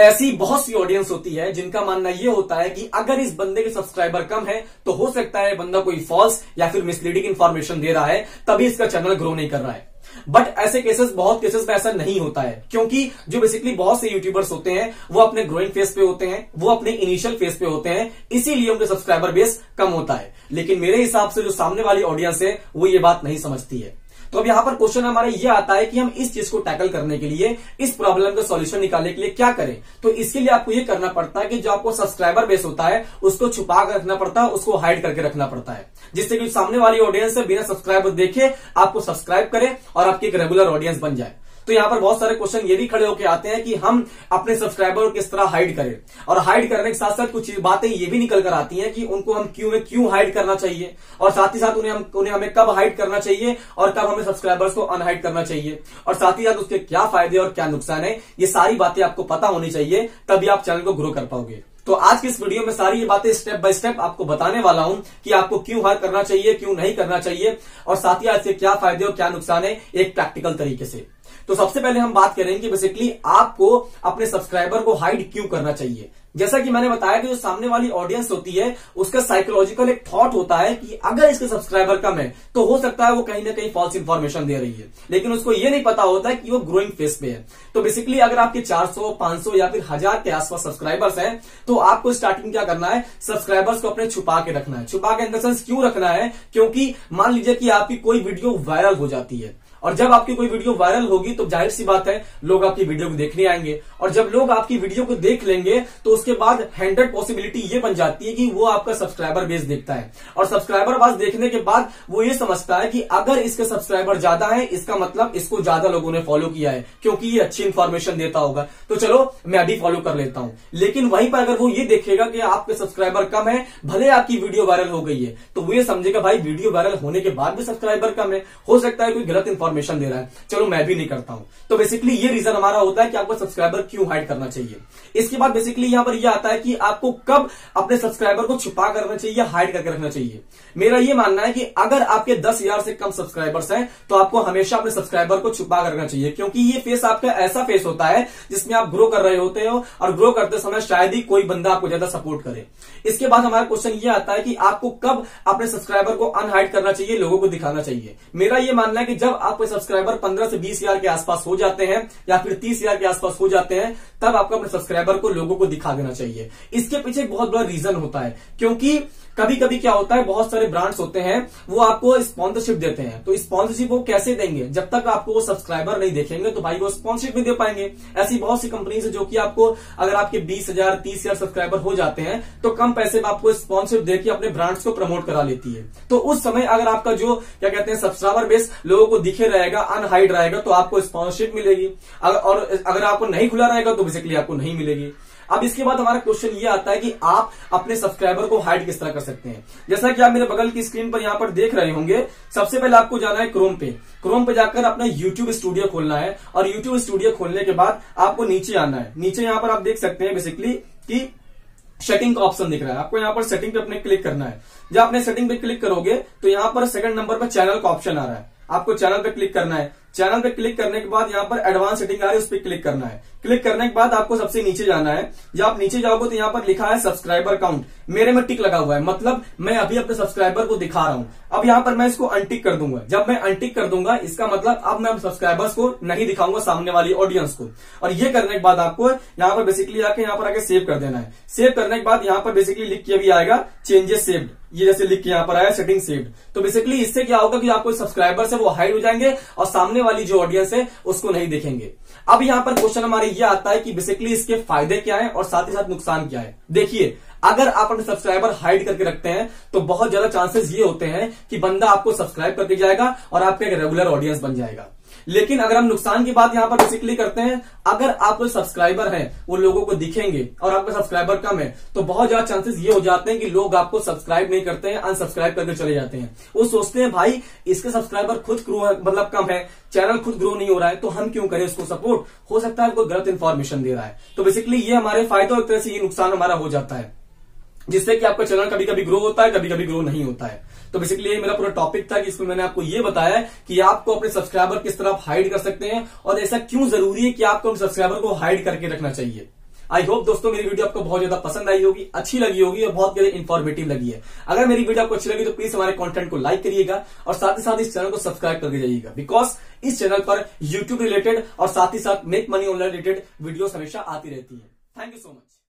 ऐसी बहुत सी ऑडियंस होती है जिनका मानना यह होता है कि अगर इस बंदे के सब्सक्राइबर कम है तो हो सकता है बंदा कोई फॉल्स या फिर मिसलीडिंग इंफॉर्मेशन दे रहा है, तभी इसका चैनल ग्रो नहीं कर रहा है। बट ऐसे केसेस, बहुत केसेस में ऐसा नहीं होता है, क्योंकि जो बेसिकली बहुत से यूट्यूबर्स होते हैं वो अपने ग्रोइंग फेज पे होते हैं, वो अपने इनिशियल फेज पे होते हैं, इसीलिए उनके सब्सक्राइबर बेस कम होता है। लेकिन मेरे हिसाब से जो सामने वाली ऑडियंस है वो ये बात नहीं समझती है। तो अब यहां पर क्वेश्चन हमारा ये आता है कि हम इस चीज को टैकल करने के लिए, इस प्रॉब्लम का सॉल्यूशन निकालने के लिए क्या करें। तो इसके लिए आपको ये करना पड़ता है कि जो आपको सब्सक्राइबर बेस होता है उसको छुपा कर रखना पड़ता है, उसको हाइड करके रखना पड़ता है, जिससे कि सामने वाली ऑडियंस से बिना सब्सक्राइबर देखे आपको सब्सक्राइब करे और आपकी एक रेगुलर ऑडियंस बन जाए। तो यहां पर बहुत सारे क्वेश्चन ये भी खड़े होकर आते हैं कि हम अपने सब्सक्राइबर को किस तरह हाइड करें, और हाइड करने के साथ साथ कुछ बातें ये भी निकल कर आती हैं कि उनको हम क्यों हाइड करना चाहिए, और साथ ही साथ उन्हें हमें कब हाइड करना चाहिए और कब हमें सब्सक्राइबर्स को अनहाइड करना चाहिए, और साथ ही साथ उसके क्या फायदे और क्या नुकसान है, ये सारी बातें आपको पता होनी चाहिए, तभी आप चैनल को ग्रो कर पाओगे। तो आज की इस वीडियो में सारी ये बातें स्टेप बाय स्टेप आपको बताने वाला हूं कि आपको क्यों हाइड करना चाहिए, क्यों नहीं करना चाहिए, और साथ ही आज से क्या फायदे और क्या नुकसान है, एक प्रैक्टिकल तरीके से। तो सबसे पहले हम बात करेंगे कि बेसिकली आपको अपने सब्सक्राइबर को हाइड क्यों करना चाहिए। जैसा कि मैंने बताया कि जो सामने वाली ऑडियंस होती है उसका साइकोलॉजिकल एक थॉट होता है कि अगर इसके सब्सक्राइबर कम है तो हो सकता है वो कहीं ना कहीं फॉल्स इंफॉर्मेशन दे रही है, लेकिन उसको ये नहीं पता होता है कि वो ग्रोइंग फेज पे है। तो बेसिकली अगर आपके 400, 500 या फिर 1000 के आसपास सब्सक्राइबर्स हैं तो आपको स्टार्टिंग क्या करना है, सब्सक्राइबर्स को अपने छुपा के रखना है। छुपा के इन द सेंस क्यों रखना है, क्योंकि मान लीजिए कि आपकी कोई वीडियो वायरल हो जाती है, और जब आपकी कोई वीडियो वायरल होगी तो जाहिर सी बात है लोग आपकी वीडियो को देखने आएंगे, और जब लोग आपकी वीडियो को देख लेंगे तो उसके बाद 100 पॉसिबिलिटी ये बन जाती है कि वो आपका सब्सक्राइबर बेस देखता है, और सब्सक्राइबर बेस देखने के बाद वो ये समझता है कि अगर इसके सब्सक्राइबर ज्यादा है इसका मतलब इसको ज्यादा लोगों ने फॉलो किया है, क्योंकि ये अच्छी इंफॉर्मेशन देता होगा, तो चलो मैं भी फॉलो कर लेता हूं। लेकिन वहीं पर अगर वो ये देखेगा कि आपके सब्सक्राइबर कम है, भले आपकी वीडियो वायरल हो गई है, तो वो ये समझेगा भाई वीडियो वायरल होने के बाद भी सब्सक्राइबर कम है, हो सकता है कोई गलत इंफॉर्मेशन दे रहा है, चलो मैं भी नहीं करता हूं। तो बेसिकली ये रीजन हमारा होता है कि आपको सब्सक्राइबर क्यों हाइड करना चाहिए। इसके बाद बेसिकली यहां पर यह आता है कि आपको कब अपने सब्सक्राइबर को छुपा करना चाहिए, हाइड करके रखना चाहिए। मेरा यह मानना है कि अगर आपके 10,000 से कम सब्सक्राइबर्स हैं तो आपको हमेशा अपने सब्सक्राइबर को छुपा कर रखना चाहिए, क्योंकि ये फेस आपका ऐसा फेस होता है जिसमें आप ग्रो कर रहे होते हो, और ग्रो करते समय शायद ही कोई बंदा आपको ज्यादा सपोर्ट करे। इसके बाद हमारा क्वेश्चन ये आता है कि आपको कब अपने सब्सक्राइबर को अनहाइड करना चाहिए, लोगों को दिखाना चाहिए। मेरा यह मानना है कि जब आपके सब्सक्राइबर 15 से 20,000 के आसपास हो जाते हैं या फिर 30,000 के आसपास हो जाते हैं, तब आपको अपने सब्सक्राइबर को लोगों को दिखा देना चाहिए। इसके पीछे एक बहुत बड़ा रीजन होता है, क्योंकि कभी कभी क्या होता है, बहुत सारे ब्रांड्स होते हैं वो आपको स्पॉन्सरशिप देते हैं, तो स्पॉन्सरशिप वो कैसे देंगे, जब तक आपको वो सब्सक्राइबर नहीं देखेंगे तो भाई वो स्पॉन्सरशिप नहीं दे पाएंगे। ऐसी बहुत सी कंपनीज है जो कि आपको अगर आपके 20,000, 30,000 सब्सक्राइबर हो जाते हैं तो कम पैसे में आपको स्पॉन्सरशिप देकर अपने ब्रांड्स को प्रमोट करा लेती है। तो उस समय अगर आपका जो क्या कहते हैं सब्सक्राइबर बेस लोगों को दिखे रहेगा, अनहाइड रहेगा, तो आपको स्पॉन्सरशिप मिलेगी, और अगर आपको नहीं खुला रहेगा तो बेसिकली आपको नहीं मिलेगी। अब इसके बाद हमारा क्वेश्चन ये आता है कि आप अपने सब्सक्राइबर को हाइड किस तरह कर सकते हैं। जैसा कि आप मेरे बगल की स्क्रीन पर यहां पर देख रहे होंगे, सबसे पहले आपको जाना है क्रोम पे जाकर अपना YouTube स्टूडियो खोलना है, और YouTube स्टूडियो खोलने के बाद आपको नीचे आना है। नीचे यहां पर आप देख सकते हैं बेसिकली कि सेटिंग का ऑप्शन दिख रहा है, आपको यहां पर सेटिंग पे अपने क्लिक करना है। जब आपने सेटिंग पे क्लिक करोगे तो यहां पर सेकंड नंबर पर चैनल का ऑप्शन आ रहा है, आपको चैनल पे क्लिक करना है। चैनल पे क्लिक करने के बाद यहाँ पर एडवांस सेटिंग आ रही है, उस पर क्लिक करना है। क्लिक करने के बाद आपको सबसे नीचे जाना है। जब आप नीचे जाओगे तो यहाँ पर लिखा है सब्सक्राइबर काउंट, मेरे में टिक लगा हुआ है, मतलब मैं अभी अपने सब्सक्राइबर को दिखा रहा हूं। अब यहाँ पर मैं इसको अनटिक कर दूंगा। जब मैं अनटिक कर दूंगा इसका मतलब अब मैं सब्सक्राइबर्स को नहीं दिखाऊंगा सामने वाली ऑडियंस को, और ये करने के बाद आपको यहाँ पर बेसिकली आके यहाँ पर आके सेव कर देना है। सेव करने के बाद यहाँ पर बेसिकली लिख के भी आएगा चेंजेस सेव्ड, ये जैसे लिख के यहाँ पर आया सेटिंग सेव्ड। तो बेसिकली इससे क्या होगा कि आपको सब्सक्राइबर्स है वो हाइड हो जाएंगे और सामने वाली जो ऑडियंस है उसको नहीं देखेंगे। अब यहाँ पर क्वेश्चन हमारे ये आता है कि बेसिकली इसके फायदे क्या है और साथ ही साथ नुकसान क्या है। देखिए, अगर आप अपने सब्सक्राइबर हाइड करके रखते हैं तो बहुत ज्यादा चांसेस ये होते हैं कि बंदा आपको सब्सक्राइब करके जाएगा और आपका एक रेगुलर ऑडियंस बन जाएगा। लेकिन अगर हम नुकसान की बात यहां पर बेसिकली करते हैं, अगर आपके सब्सक्राइबर हैं वो लोगों को दिखेंगे और आपका सब्सक्राइबर कम है तो बहुत ज्यादा चांसेस ये हो जाते हैं कि लोग आपको सब्सक्राइब नहीं करते हैं, अनसब्सक्राइब करके चले जाते हैं। वो सोचते हैं भाई इसके सब्सक्राइबर खुद ग्रो मतलब कम है, चैनल खुद ग्रो नहीं हो रहा है, तो हम क्यों करें उसको सपोर्ट, हो सकता है कोई गलत इंफॉर्मेशन दे रहा है। तो बेसिकली ये हमारे फायदे और एक तरह से ये नुकसान हमारा हो जाता है, जिससे कि आपका चैनल कभी कभी ग्रो होता है, कभी कभी ग्रो नहीं होता है। तो बेसिकली ये मेरा पूरा टॉपिक था कि इसमें मैंने आपको ये बताया कि आपको अपने सब्सक्राइबर किस तरह हाइड कर सकते हैं और ऐसा क्यों जरूरी है कि आपको अपने सब्सक्राइबर को हाइड करके रखना चाहिए। आई होप दोस्तों मेरी वीडियो आपको बहुत ज्यादा पसंद आई होगी, अच्छी लगी होगी और बहुत ज्यादा इन्फॉर्मेटिव लगी है। अगर मेरी वीडियो आपको अच्छी लगी तो प्लीज हमारे कंटेंट को लाइक करिएगा और साथ ही साथ इस चैनल को सब्सक्राइब करके जाइएगा, बिकॉज इस चैनल पर यूट्यूब रिलेटेड और साथ ही साथ make money online related videos हमेशा आती रहती है। Thank you so much.